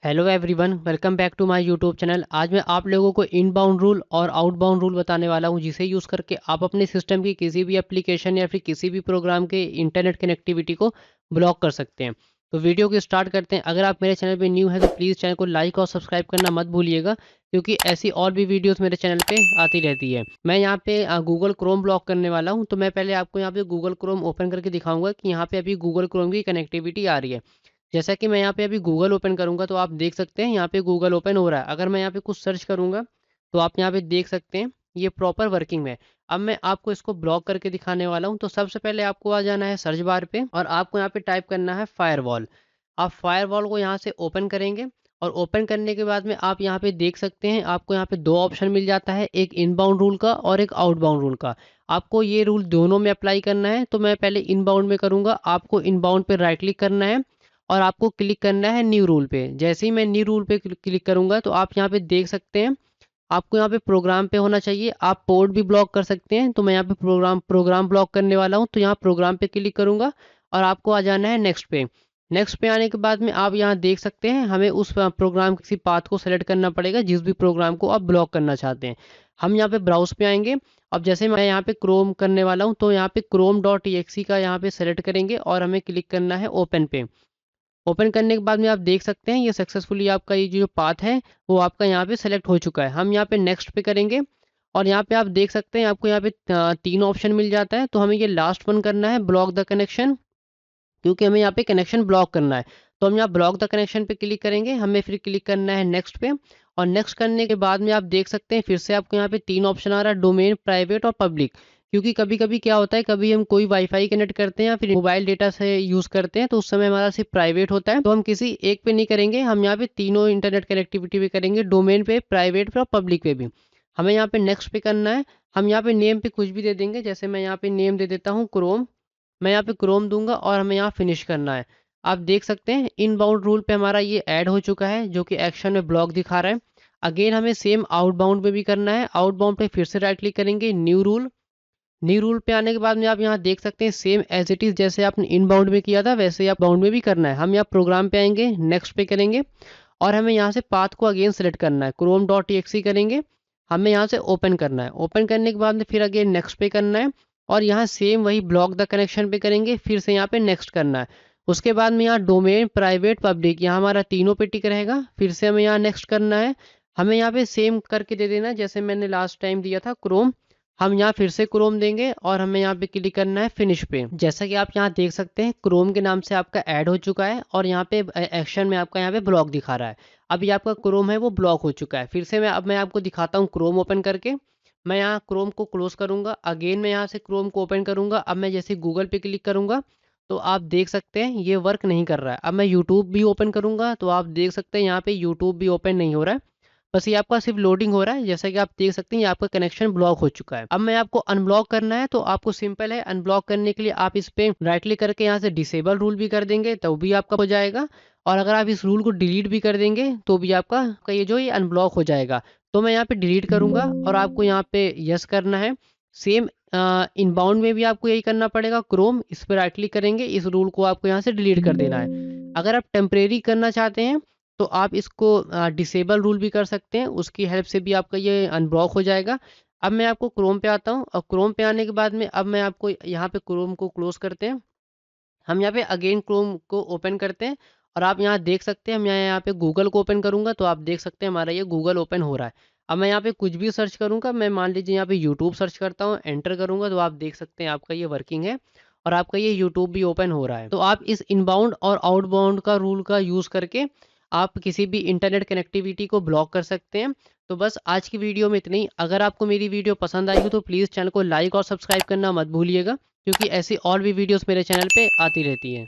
Hello everyone, welcome back to my YouTube channel. आज मैं आप लोगों को इनबाउंड रूल और आउटबाउंड रूल बताने वाला हूं, जिसे यूज़ करके आप अपने सिस्टम की किसी भी एप्लीकेशन या फिर किसी भी प्रोग्राम के इंटरनेट कनेक्टिविटी को ब्लॉक कर सकते हैं। तो वीडियो को स्टार्ट करते हैं। अगर आप मेरे चैनल पे न्यू है तो प्लीज़ चैनल को लाइक और सब्सक्राइब करना मत भूलिएगा, क्योंकि ऐसी और भी वीडियोज़ मेरे चैनल पे आती रहती है। मैं यहाँ पे गूगल क्रोम ब्लॉक करने वाला हूँ। तो मैं पहले आपको यहाँ पे गूगल क्रोम ओपन करके दिखाऊंगा कि यहाँ पे अभी गूगल क्रोम की कनेक्टिविटी आ रही है। जैसा कि मैं यहाँ पे अभी गूगल ओपन करूँगा तो आप देख सकते हैं यहाँ पे गूगल ओपन हो रहा है। अगर मैं यहाँ पे कुछ सर्च करूँगा तो आप यहाँ पे देख सकते हैं ये प्रॉपर वर्किंग में। अब मैं आपको इसको ब्लॉक करके दिखाने वाला हूँ। तो सबसे पहले आपको आ जाना है सर्च बार पे और आपको यहाँ पे टाइप करना है फायरवॉल। आप फायरवॉल को यहाँ से ओपन करेंगे और ओपन करने के बाद में आप यहाँ पे देख सकते हैं आपको यहाँ पे दो ऑप्शन मिल जाता है, एक इनबाउंड रूल का और एक आउटबाउंड रूल का। आपको ये रूल दोनों में अप्लाई करना है। तो मैं पहले इनबाउंड में करूँगा। आपको इनबाउंड पे राइट क्लिक करना है और आपको क्लिक करना है न्यू रूल पे। जैसे ही मैं न्यू रूल पे क्लिक करूंगा तो आप यहाँ पे देख सकते हैं आपको यहाँ पे प्रोग्राम पे होना चाहिए। आप पोर्ट भी ब्लॉक कर सकते हैं। तो मैं यहाँ पे प्रोग्राम ब्लॉक करने वाला हूँ। तो यहाँ प्रोग्राम पे क्लिक करूंगा और आपको आ जाना है नेक्स्ट पे। नेक्स्ट पे आने के बाद में आप यहाँ देख सकते हैं हमें उस प्रोग्राम किसी पाथ को सेलेक्ट करना पड़ेगा जिस भी प्रोग्राम को आप ब्लॉक करना चाहते हैं। हम यहाँ पे ब्राउज पे आएंगे। अब जैसे मैं यहाँ पे क्रोम करने वाला हूँ तो यहाँ पे chrome.exe का यहाँ पे सेलेक्ट करेंगे और हमें क्लिक करना है ओपन पे। ओपन करने के बाद में आप देख सकते हैं ये सक्सेसफुली आपका ये जो पाथ है वो आपका यहाँ पे सेलेक्ट हो चुका है। हम यहाँ पे नेक्स्ट पे करेंगे और यहाँ पे आप देख सकते हैं आपको यहाँ पे तीन ऑप्शन मिल जाता है। तो हमें ये लास्ट वन करना है, ब्लॉक द कनेक्शन, क्योंकि हमें यहाँ पे कनेक्शन ब्लॉक करना है। तो हम यहाँ ब्लॉक द कनेक्शन पे क्लिक करेंगे। हमें फिर क्लिक करना है नेक्स्ट पे और नेक्स्ट करने के बाद में आप देख सकते हैं फिर से आपको यहाँ पे तीन ऑप्शन आ रहा है, डोमेन, प्राइवेट और पब्लिक। क्योंकि कभी कभी क्या होता है, कभी हम कोई वाईफाई कनेक्ट करते हैं या फिर मोबाइल डेटा से यूज़ करते हैं तो उस समय हमारा सिर्फ प्राइवेट होता है। तो हम किसी एक पे नहीं करेंगे, हम यहाँ पे तीनों इंटरनेट कनेक्टिविटी पे करेंगे, डोमेन पे, प्राइवेट पे और पब्लिक पे भी। हमें यहाँ पे नेक्स्ट पे करना है। हम यहाँ पे नेम पे कुछ भी दे देंगे। जैसे मैं यहाँ पे नेम दे देता हूँ क्रोम। मैं यहाँ पे क्रोम दूंगा और हमें यहाँ फिनिश करना है। आप देख सकते हैं इनबाउंड रूल पे हमारा ये ऐड हो चुका है, जो कि एक्शन में ब्लॉक दिखा रहा है। अगेन हमें सेम आउटबाउंड में भी करना है। आउटबाउंड पे फिर से राइट क्लिक करेंगे, न्यू रूल। न्यू रूल पे आने के बाद में आप यहाँ देख सकते हैं सेम एज इट इज जैसे आपने इनबाउंड में किया था वैसे ही आप बाउंड में भी करना है। हम यहाँ प्रोग्राम पे आएंगे, नेक्स्ट पे करेंगे और हमें यहाँ से पाथ को अगेन सेलेक्ट करना है, chrome.exe करेंगे। हमें यहाँ से ओपन करना है। ओपन करने के बाद में फिर अगेन नेक्स्ट पे करना है और यहाँ सेम वही ब्लॉक द कनेक्शन पे करेंगे, फिर से यहाँ पे नेक्स्ट करना है। उसके बाद में यहाँ डोमेन, प्राइवेट, पब्लिक, यहाँ हमारा तीनों पे टिक रहेगा। फिर से हमें यहाँ नेक्स्ट करना है। हमें यहाँ पे सेम करके दे देना जैसे मैंने लास्ट टाइम दिया था क्रोम। हम यहाँ फिर से क्रोम देंगे और हमें यहाँ पे क्लिक करना है फिनिश पे। जैसा कि आप यहाँ देख सकते हैं क्रोम के नाम से आपका ऐड हो चुका है और यहाँ पे एक्शन में आपका यहाँ पे ब्लॉक दिखा रहा है। अभी आपका क्रोम है वो ब्लॉक हो चुका है। फिर से मैं आपको दिखाता हूँ क्रोम ओपन करके। मैं यहाँ क्रोम को क्लोज करूँगा, अगेन मैं यहाँ से क्रोम को ओपन करूँगा। अब मैं जैसे गूगल पे क्लिक करूँगा तो आप देख सकते हैं ये वर्क नहीं कर रहा है। अब मैं यूट्यूब भी ओपन करूँगा तो आप देख सकते हैं यहाँ पे यूट्यूब भी ओपन नहीं हो रहा है, बस ये आपका सिर्फ लोडिंग हो रहा है। जैसा कि आप देख सकते हैं ये आपका कनेक्शन ब्लॉक हो चुका है। अब मैं आपको अनब्लॉक करना है तो आपको सिंपल है, अनब्लॉक करने के लिए आप इस पे राइट क्लिक करके यहाँ से डिसेबल रूल भी कर देंगे तो भी आपका हो जाएगा। और अगर आप इस रूल को डिलीट भी कर देंगे तो भी आपका ये जो ये अनब्लॉक हो जाएगा। तो मैं यहाँ पे डिलीट करूंगा और आपको यहाँ पे यस करना है। सेम इनबाउंड में भी आपको यही करना पड़ेगा। क्रोम इस पर राइट क्लिक करेंगे, इस रूल को आपको यहाँ से डिलीट कर देना है। अगर आप टेम्परेरी करना चाहते हैं तो आप इसको डिसेबल रूल भी कर सकते हैं, उसकी हेल्प से भी आपका ये अनब्लॉक हो जाएगा। अब मैं आपको क्रोम पे आता हूँ और क्रोम पे आने के बाद में अब मैं आपको यहाँ पे क्रोम को क्लोज करते हैं। हम यहाँ पे अगेन क्रोम को ओपन करते हैं और आप यहाँ देख सकते हैं मैं यहाँ पे गूगल को ओपन करूँगा तो आप देख सकते हैं हमारा ये गूगल ओपन हो रहा है। अब मैं यहाँ पे कुछ भी सर्च करूँगा, मैं मान लीजिए यहाँ पे यूट्यूब सर्च करता हूँ, एंटर करूँगा तो आप देख सकते हैं आपका ये वर्किंग है और आपका ये यूट्यूब भी ओपन हो रहा है। तो आप इस इनबाउंड और आउटबाउंड का रूल का यूज़ करके आप किसी भी इंटरनेट कनेक्टिविटी को ब्लॉक कर सकते हैं। तो बस आज की वीडियो में इतना ही। अगर आपको मेरी वीडियो पसंद आई हो तो प्लीज़ चैनल को लाइक और सब्सक्राइब करना मत भूलिएगा, क्योंकि ऐसी और भी वीडियोस मेरे चैनल पे आती रहती हैं।